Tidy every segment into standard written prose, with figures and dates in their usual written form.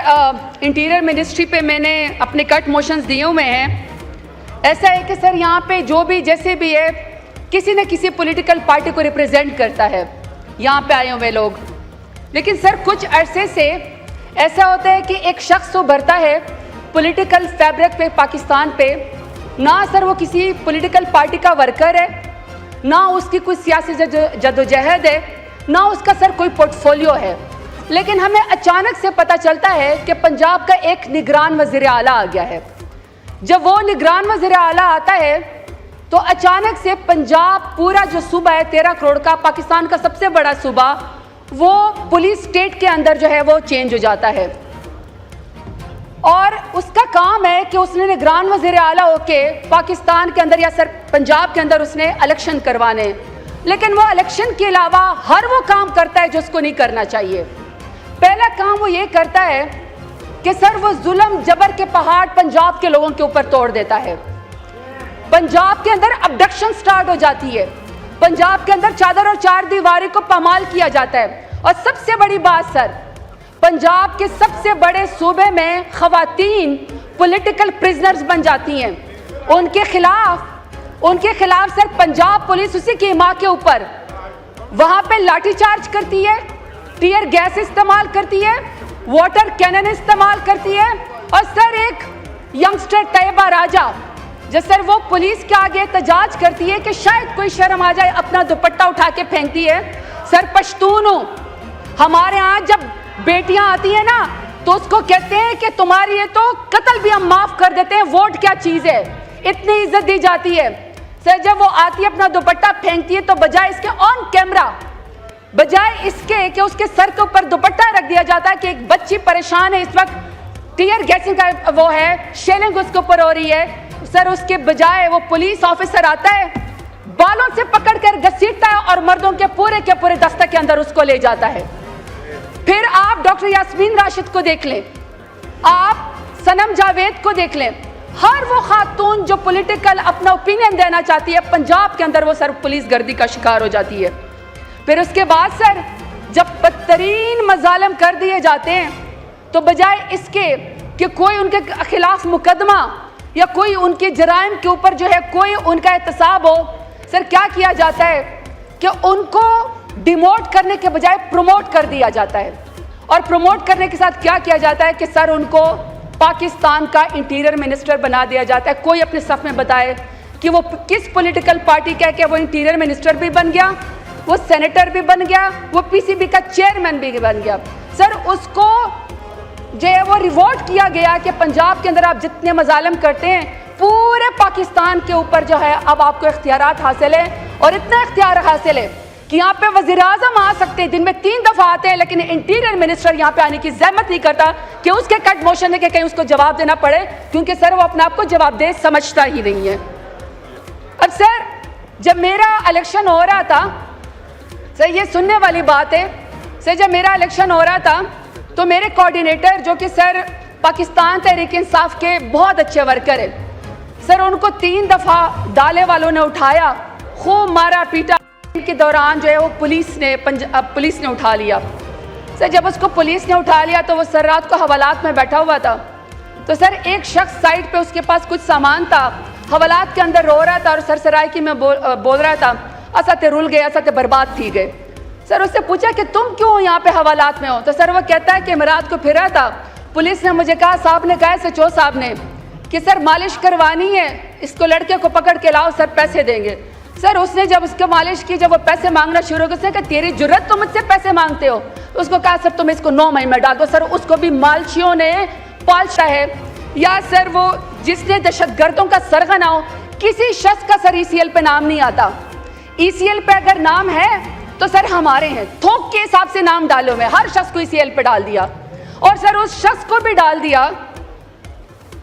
Interior ministry पे मैंने अपने कट मोशंस दिए हुए हैं। ऐसा है कि सर यहाँ पे जो भी जैसे भी है किसी न किसी पॉलिटिकल पार्टी को रिप्रेजेंट करता है यहाँ पे आए हुए लोग। लेकिन सर कुछ अरसे से ऐसा होता है कि एक शख्स उभरता है पॉलिटिकल फैब्रिक पे पाकिस्तान पे, ना सर वो किसी पॉलिटिकल पार्टी का वर्कर है, ना उसकी कोई सियासी जदोजहद है, ना उसका सर कोई पोर्टफोलियो है। लेकिन हमें अचानक से पता चलता है कि पंजाब का एक निगरान वज़ीर आला आ गया है। जब वो निगरान वज़ीर आला आता है तो अचानक से पंजाब पूरा जो सूबा है 13 करोड़ का, पाकिस्तान का सबसे बड़ा सूबा, वो पुलिस स्टेट के अंदर जो है वो चेंज हो जाता है। और उसका काम है कि उसने निगरान वज़ीर आला होके पाकिस्तान के अंदर या सर पंजाब के अंदर उसने इलेक्शन करवाने, लेकिन वो इलेक्शन के अलावा हर वो काम करता है जो उसको नहीं करना चाहिए। पहला काम वो ये करता है कि सर वो जुल्म जबर के पहाड़ पंजाब के लोगों के ऊपर तोड़ देता है। पंजाब के अंदर अबडक्शन स्टार्ट हो जाती है, पंजाब के अंदर चादर और चार दीवारी को पामाल किया जाता है। और सबसे बड़ी बात सर, पंजाब के सबसे बड़े सूबे में खवातीन पॉलिटिकल प्रिजनर्स बन जाती हैं। उनके खिलाफ सर पंजाब पुलिस उसी की माँ के ऊपर वहाँ पे लाठीचार्ज करती है, टीयर गैस इस्तेमाल करती है, वाटर कैनन इस्तेमाल करती है। और सर एक यंगस्टर तैयबा राजा जो सर वो पुलिस के आगे एहतजाज करती है कि शायद कोई शर्म आ जाए, अपना दुपट्टा उठा के फेंकती है। सर पश्तून हो, हमारे यहाँ जब बेटियां आती हैं ना तो उसको कहते हैं कि तुम्हारी ये तो कत्ल भी हम माफ कर देते हैं, वोट क्या चीज़ है, इतनी इज्जत दी जाती है। सर जब वो आती है अपना दुपट्टा फेंकती है तो बजाय इसके ऑन कैमरा, बजाय इसके कि उसके सर के ऊपर दुपट्टा रख दिया जाता है कि एक बच्ची परेशान है, इस वक्त टीयर गैसिंग का वो है, शेलिंग उसके ऊपर हो रही है, सर उसके बजाय वो पुलिस ऑफिसर आता है, बालों से पकड़कर घसीटता है और मर्दों के पूरे दस्ते के अंदर उसको ले जाता है। फिर आप डॉक्टर यास्मीन राशिद को देख लें, आप सनम जावेद को देख लें, हर वो खातून जो पॉलिटिकल अपना ओपिनियन देना चाहती है पंजाब के अंदर वो सर पुलिस गर्दी का शिकार हो जाती है। फिर उसके बाद सर जब बदतरीन मजालिम कर दिए जाते हैं तो बजाय इसके कि कोई उनके खिलाफ मुकदमा या कोई उनके जराइम के ऊपर जो है कोई उनका एहतसाब हो, सर क्या किया जाता है कि उनको डिमोट करने के बजाय प्रमोट कर दिया जाता है। और प्रमोट करने के साथ क्या किया जाता है कि सर उनको पाकिस्तान का इंटीरियर मिनिस्टर बना दिया जाता है। कोई अपने सफ में बताए कि वो किस पॉलिटिकल पार्टी का है कि वो इंटीरियर मिनिस्टर भी बन गया, वो सेनेटर भी बन गया, वो पीसीबी का चेयरमैन भी बन गया। सर उसको जो है वो रिवॉर्ड किया गया कि पंजाब के अंदर आप जितने मजालिम करते हैं पूरे पाकिस्तान के ऊपर जो है अब आपको इख्तियारात हासिल है। और इतना इख्तियार हासिल है कि यहाँ पे वज़ीर आज़म आ सकते हैं, दिन में 3 दफ़ा आते हैं, लेकिन इंटीरियर मिनिस्टर यहाँ पे आने की ज़हमत नहीं करता कि उसके कट मोशन है कि कहीं उसको जवाब देना पड़े, क्योंकि सर वो अपने आप को जवाबदेह समझता ही नहीं है। अब सर जब मेरा इलेक्शन हो रहा था, सर ये सुनने वाली बात है, सर जब मेरा इलेक्शन हो रहा था तो मेरे कोऑर्डिनेटर जो कि सर पाकिस्तान तहरीक इंसाफ के बहुत अच्छे वर्कर है, सर उनको 3 दफ़ा डाले वालों ने उठाया, खूब मारा पीटा के दौरान जो है वो पुलिस ने उठा लिया। सर जब उसको पुलिस ने उठा लिया तो वो सर रात को हवालात में बैठा हुआ था। तो सर एक शख्स साइड पे उसके पास कुछ सामान था, हवालात के अंदर रो रहा था और सरसराई में बोल रहा था असते रुल गए, असते बर्बाद थी गए। सर उससे पूछा कि तुम क्यों यहाँ पे हवालात में हो? तो सर वो कहता है कि मैं रात को फिर रहा था, पुलिस ने मुझे कहा, साहब ने कहा SHO साहब ने कि सर मालिश करवानी है, इसको लड़के को पकड़ के लाओ, सर पैसे देंगे। सर उसने जब उसको मालिश की, जब वो पैसे मांगना शुरू हो गया, उसने कहा तेरी जुर्रत, तुम मुझसे पैसे मांगते हो? तो उसको कहा सर तुम इसको 9 महीने में डाल दो। सर उसको भी मालचियों ने पालता है। या सर वो जिसने दहशतगर्दों का सरगना हो, किसी शख्स का सर ECL पे नाम नहीं आता। ECL पे अगर नाम है तो सर हमारे हैं, थोक के हिसाब से नाम डालो में हर शख्स को ECL पे डाल दिया। और सर उस शख्स को भी डाल दिया,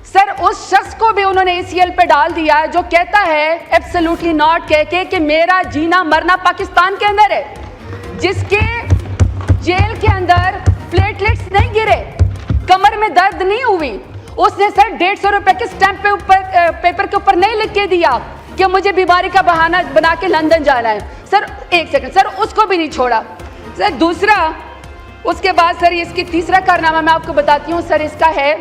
सर उस शख्स को भी उन्होंने ECL पे डाल दिया जो कहता है एब्सोल्युटली नॉट कह के कि मेरा जीना मरना पाकिस्तान के अंदर है, जिसके जेल के अंदर प्लेटलेट्स नहीं गिरे, कमर में दर्द नहीं हुई, उसने सर 150 रुपए के स्टैंप पेपर के ऊपर नहीं लिख के दिया कि मुझे बीमारी का बहाना बना के लंदन जाना है। सर एक सेकंड, सर उसको भी नहीं छोड़ा। सर दूसरा اس کے بعد سر اس کی تیسرا کارنامہ میں آپ کو بتاتی ہوں سر، اس کا ہے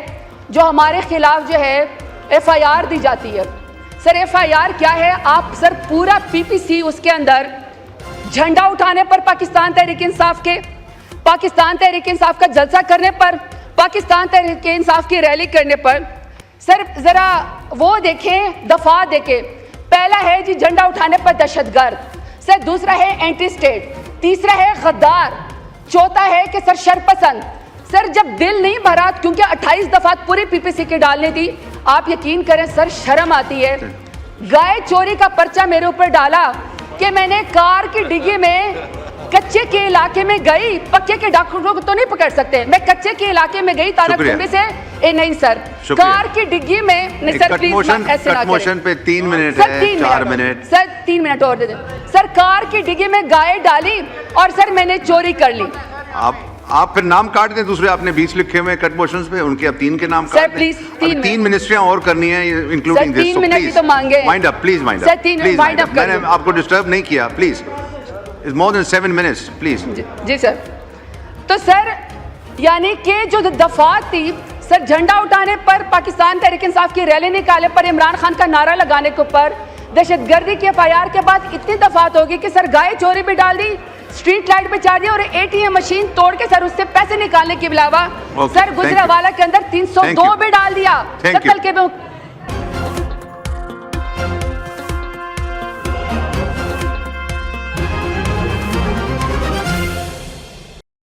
جو ہمارے خلاف جو ہے ایف آئی آر دی جاتی ہے. سر ایف آئی آر کیا ہے؟ آپ سر پورا پی پی سی اس کے اندر جھنڈا اٹھانے پر پاکستان تحریک انصاف کے، پاکستان تحریک انصاف کا جلسہ کرنے پر، پاکستان تحریک انصاف کی ریلی کرنے پر. سر ذرا وہ دیکھیں، دفعہ دیکھیں. پہلا ہے جی جھنڈا اٹھانے پر دہشت گرد، سر دوسرا ہے اینٹی اسٹیٹ، تیسرا ہے غدار، چوتھا ہے کہ سر شرپسند. سر جب دل نہیں بھرا، کیونکہ 28 دفعات پوری پی پی سی کی ڈالنے تھی، آپ یقین کریں سر شرم آتی ہے. گائے چوری کا پرچہ میرے اوپر ڈالا کہ میں نے کار کی ڈگی میں کچے کے علاقے میں گئی، پکے کے ڈاکٹروں کو تو نہیں پکڑ سکتے، میں کچے کے علاقے میں گئی تانا کنڈی سے. نہیں سر، کار کی ڈگی میں سر پلیز ایسے نہ موشن پہ 3 منٹ ہے، 4 منٹ سر 3 منٹ اور دے دیں. سر کار کی ڈگی میں گائے ڈالی اور سر میں نے چوری کر لی. آپ پھر نام کاٹ دیں، دوسرے آپ نے 20 لکھے ہوئے کٹ موشنز پہ، ان کے اب 3 کے نام سر کاٹ دیں. پلیز 3 منسٹریاں اور کرنی ہیں انکلوڈنگ دس. 3 منٹ ہی تو مانگے. وائنڈ اپ پلیز، وائنڈ سر 3 اپ. وائنڈ اپ میں نے آپ کو ڈسٹرب نہیں کیا، please. It's more than 7 minutes, please. جی سر. تو سر یعنی کہ جو دفعات تھی سر، جھنڈا اٹھانے پر، پاکستان تحریک انصاف کی ریلی نکالے پر، عمران خان کا نعرہ لگانے کے اوپر، دہشت گردی کے ایف آئی آر کے بعد اتنی دفعات ہوگی کہ سر گائے چوری بھی ڈال دی، اسٹریٹ لائٹ پہ چار دی، اور اے ٹی ایم مشین توڑ کے سر اس سے پیسے نکالنے کے علاوہ سر گجرانوالہ کے اندر 302 بھی ڈال دیا قتل کے